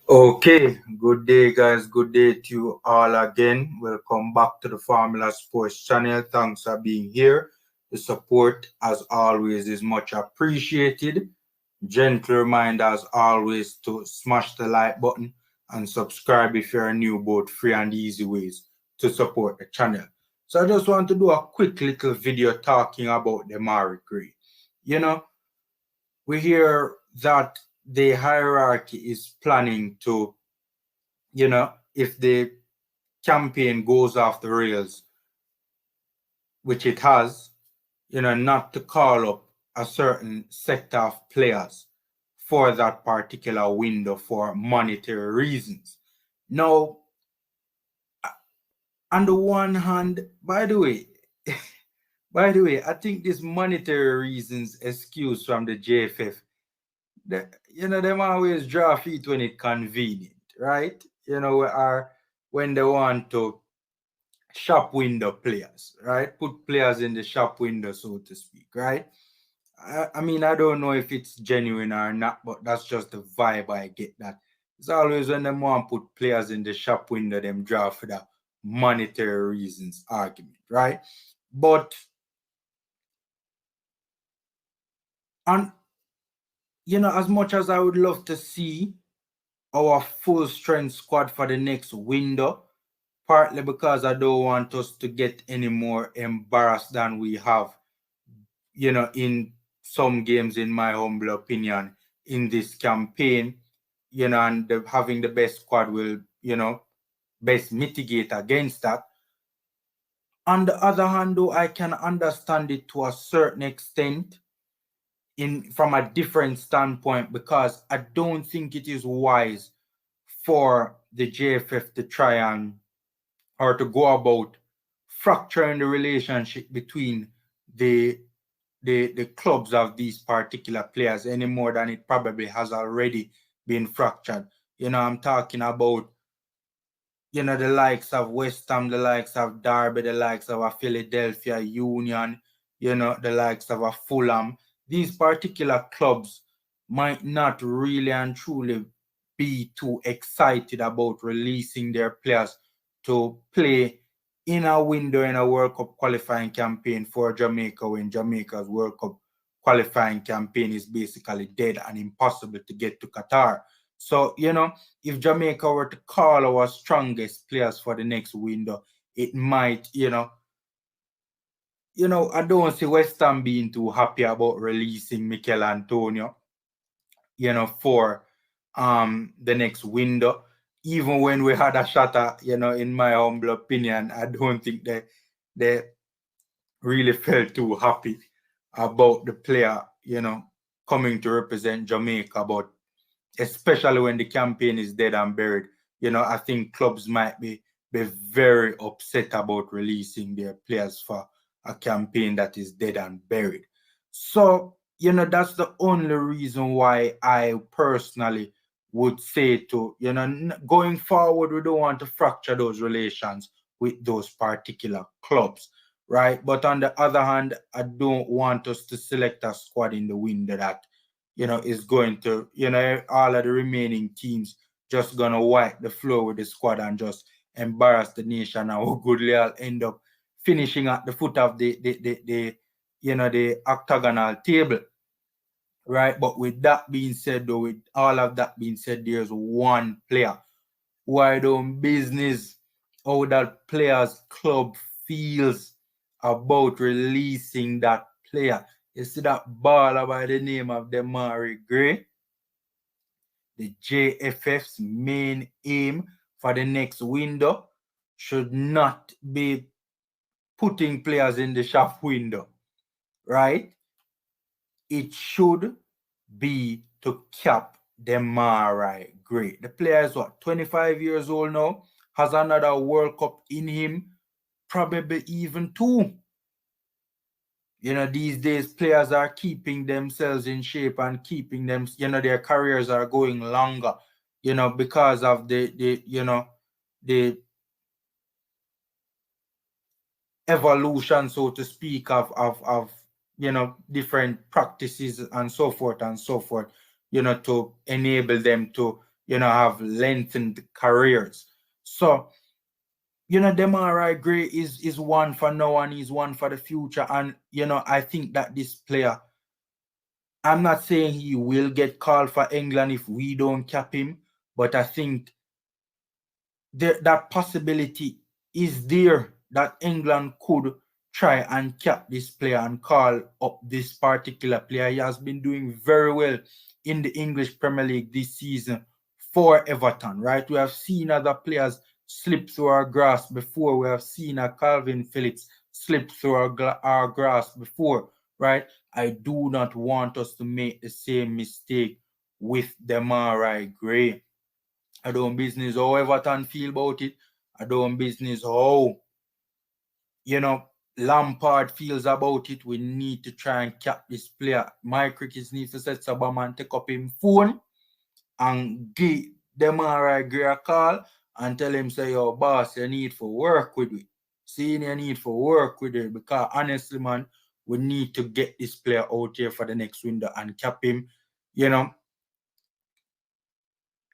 Okay, good day, guys. Good day to you all again. Welcome back to the Formula Sports channel. Thanks for being here. The support, as always, is much appreciated. Gentle reminder, as always, to smash the like button and subscribe if you're new, both free and easy ways to support the channel. So, I just want to do a quick little video talking about Demarai. You know, we hear that the hierarchy is planning to, if the campaign goes off the rails, which it has, not to call up a certain sector of players for that particular window for monetary reasons. Now, on the one hand, by the way, I think this monetary reasons excuse from the JFF, them always draw feet when it convenient, right? Or when they want to shop window players, right? Put players in the shop window, so to speak, right? I mean, I don't know if it's genuine or not, but that's just the vibe I get. That it's always when them want to put players in the shop window, them draw for the monetary reasons argument, right? But and as much as I would love to see our full strength squad for the next window, partly because I don't want us to get any more embarrassed than we have, in some games, in my humble opinion, in this campaign, and having the best squad will, best mitigate against that. On the other hand, though, I can understand it to a certain extent in from a different standpoint, because I don't think it is wise for the JFF to try and or to go about fracturing the relationship between the the clubs of these particular players any more than it probably has already been fractured. I'm talking about, the likes of West Ham, the likes of Derby, the likes of a Philadelphia Union, the likes of a Fulham. These particular clubs might not really and truly be too excited about releasing their players to play in a window in a World Cup qualifying campaign for Jamaica, when Jamaica's World Cup qualifying campaign is basically dead and impossible to get to Qatar. So, if Jamaica were to call our strongest players for the next window, it might, I don't see West Ham being too happy about releasing Mikel Antonio, for the next window. Even when we had a shot at, in my humble opinion, I don't think they really felt too happy about the player, coming to represent Jamaica. But especially when the campaign is dead and buried, I think clubs might be very upset about releasing their players for a campaign that is dead and buried. So, that's the only reason why I personally would say to, going forward, we don't want to fracture those relations with those particular clubs, right? But on the other hand, I don't want us to select a squad in the window that, is going to, all of the remaining teams just gonna wipe the floor with the squad and just embarrass the nation, and we'll goodly I'll end up finishing at the foot of the octagonal table, right? But with that being said, though, with all of that being said, there's one player who I don't business how that player's club feels about releasing that player. You see that baller by the name of Demarai Gray? The JFF's main aim for the next window should not be putting players in the shop window, right? It should be to cap Demarai Gray. The player is 25 years old now, has another World Cup in him, probably even two. These days players are keeping themselves in shape and keeping them, their careers are going longer, because of the evolution, so to speak, of different practices and so forth, to enable them to have lengthened careers. So, Demarai Gray is one for now and he's one for the future. And, I think that this player, I'm not saying he will get called for England if we don't cap him, but I think that possibility is there that England could try and cap this player and call up this particular player. He has been doing very well in the English Premier League this season for Everton, right? We have seen other players slip through our grasp before. We have seen a Calvin Phillips slip through our grasp before, right? I do not want us to make the same mistake with Demarai Gray. I don't business how Everton feel about it. I don't business how, Lampard feels about it. We need to try and cap this player. My crickets need to set Sabama and take up him phone and give Demarai Gray a call and tell him, say, yo, boss, you need for work with it. See, you need for work with it because honestly, man, we need to get this player out here for the next window and cap him,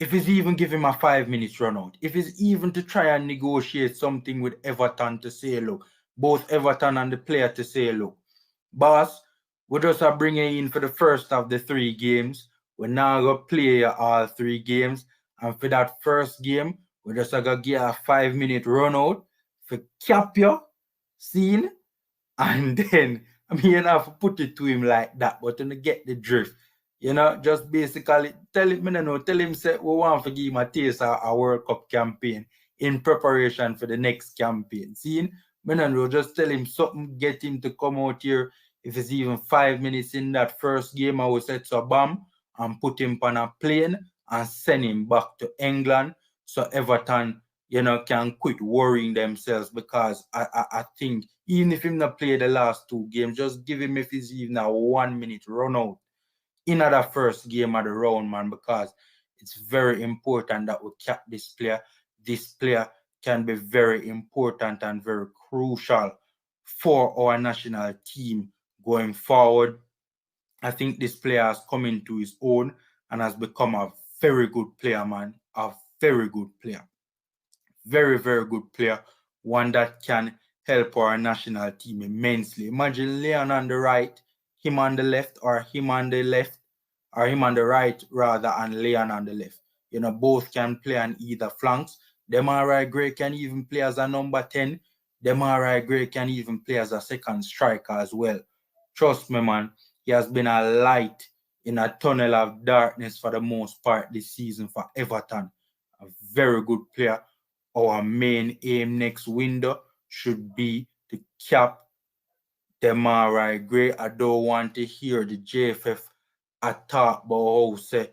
if it's even give him a 5 minutes run out, if it's even to try and negotiate something with Everton to say, look, both Everton and the player to say, look, boss, we just are bringing in for the first of the 3 games. We're now going to play all 3 games. And for that first game, we're just going to get a 5-minute run out for cap you, scene. And then, you have to put it to him like that, but to get the drift. Just basically tell him say we want to give him a taste of a World Cup campaign in preparation for the next campaign. See, just tell him something, get him to come out here. If it's even 5 minutes in that first game, I will set a bomb and put him on a plane and send him back to England so Everton, can quit worrying themselves, because I think even if him not play the last 2 games, just give him if it's even a 1 minute run out in the first game of the round, man, because it's very important that we cap this player. This player can be very important and very crucial for our national team going forward. I think this player has come into his own and has become a very good player, man. A very good player. Very, very good player. One that can help our national team immensely. Imagine Leon on the right, him on the left, or him on the left, or him on the right rather, and Leon on the left. Both can play on either flanks. Demarai Gray can even play as a number 10. Demarai Gray can even play as a second striker as well. Trust me, man, he has been a light in a tunnel of darkness for the most part this season for Everton. A very good player. Our main aim next window should be to cap Demarai Gray. I don't want to hear the JFF talk about how, say,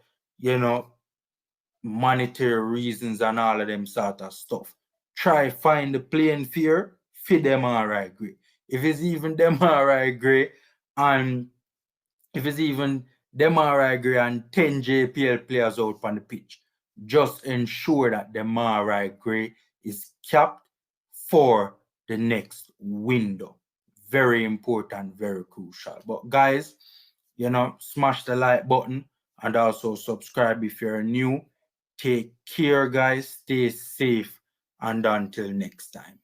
monetary reasons and all of them sort of stuff. Try find the playing field for Demarai Gray. If it's even Demarai Gray and if it's even Demarai Gray and 10 JPL players out on the pitch, just ensure that Demarai Gray is capped for the next window. Very important, very crucial. But guys, smash the like button and also subscribe if you're new. Take care, guys. Stay safe. And until next time.